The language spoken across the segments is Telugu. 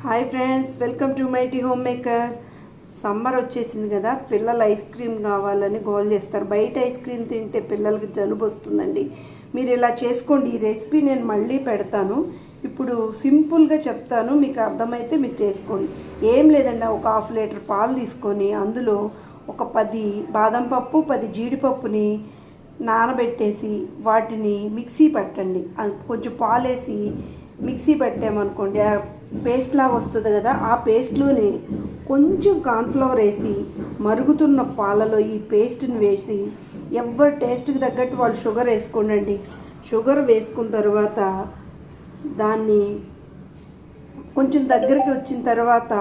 Hi friends, welcome to mighty home maker. Summer వచ్చేసింది కదా, పిల్లలు ఐస్ క్రీమ్ కావాలని గోల్ చేస్తారు. బయట ఐస్ క్రీమ్ తింటే పిల్లలకి జలుబు వస్తుందండి. మీరు ఇలా చేసుకోండి. ఈ రెసిపీ నేను మళ్ళీ పెడతాను. ఇప్పుడు సింపుల్గా చెప్తాను, మీకు అర్థమైతే మీరు చేసుకోండి. ఏం లేదండి, ఒక 1/2 లీటర్ పాలు తీసుకొని అందులో ఒక 10 బాదం పప్పు 10 జీడిపప్పుని నానబెట్టేసి వాటిని మిక్సీ పట్టండి. కొంచెం పాలేసి మిక్సీ పెట్టామనుకోండి, ఆ పేస్ట్ లాగా వస్తుంది కదా. ఆ పేస్ట్లోని కొంచెం కార్న్ఫ్లవర్ వేసి మరుగుతున్న పాలలో ఈ పేస్ట్ని వేసి ఎవరి టేస్ట్కి తగ్గట్టు వాళ్ళు షుగర్ వేసుకోండి. షుగర్ వేసుకున్న తర్వాత దాన్ని కొంచెం దగ్గరికి వచ్చిన తర్వాత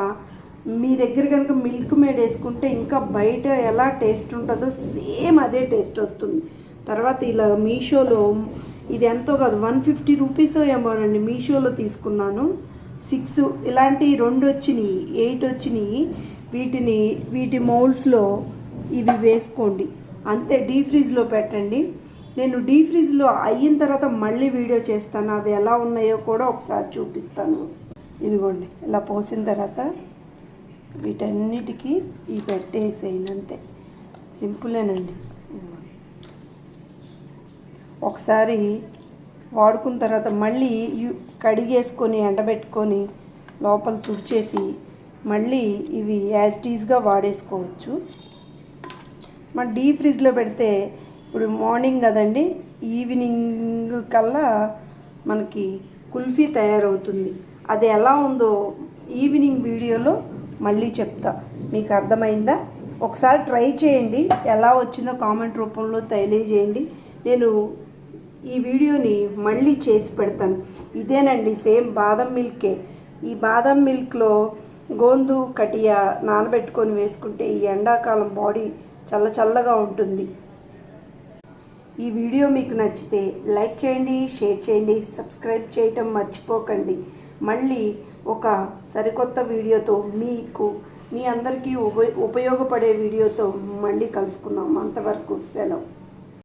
మీ దగ్గర కనుక మిల్క్ మేడ్ వేసుకుంటే ఇంకా బయట ఎలా టేస్ట్ ఉంటుందో సేమ్ అదే టేస్ట్ వస్తుంది. తర్వాత ఇలా మీషోలో ఇది ఎంతో కాదు, 150 రూపీస్ ఏమోనండి. మీషోలో తీసుకున్నాను. 6 ఇలాంటి 2 వచ్చినాయి, 8 వచ్చినాయి. వీటి మౌల్డ్స్లో ఇవి వేసుకోండి. అంతే, డీప్ ఫ్రిడ్జ్లో పెట్టండి. నేను డీప్ ఫ్రిడ్జ్లో అయిన తర్వాత మళ్ళీ వీడియో చేస్తాను. అవి ఎలా ఉన్నాయో కూడా ఒకసారి చూపిస్తాను. ఇదిగోండి, ఇలా పోసిన తర్వాత వీటన్నిటికీ ఈ పెట్టేసేయండి. అంతే, సింపులేనండి. ఒకసారి వాడుకున్న తర్వాత మళ్ళీ కడిగేసుకొని ఎండబెట్టుకొని లోపల తుడిచేసి మళ్ళీ ఇవి యాజ్ టీజ్గా వాడేసుకోవచ్చు. మన డీప్ ఫ్రిడ్జ్లో పెడితే ఇప్పుడు మార్నింగ్ కదండి, ఈవినింగ్ కల్లా మనకి కుల్ఫీ తయారవుతుంది. అది ఎలా ఉందో ఈవినింగ్ వీడియోలో మళ్ళీ చెప్తా. మీకు అర్థమైందా? ఒకసారి ట్రై చేయండి. ఎలా వచ్చిందో కామెంట్ రూపంలో తెలియజేయండి. నేను ఈ వీడియోని మళ్ళీ చేసి పెడతాను. ఇదేనండి, సేమ్ బాదం మిల్కే. ఈ బాదం మిల్క్లో గోందు కటియా నానబెట్టుకొని వేసుకుంటే ఈ ఎండాకాలం బాడీ చల్లగా ఉంటుంది. ఈ వీడియో మీకు నచ్చితే లైక్ చేయండి, షేర్ చేయండి, సబ్స్క్రైబ్ చేయటం మర్చిపోకండి. మళ్ళీ ఒక సరికొత్త వీడియోతో మీ అందరికీ ఉపయోగపడే వీడియోతో మళ్ళీ కలుసుకుందాం. అంతవరకు సెలవు.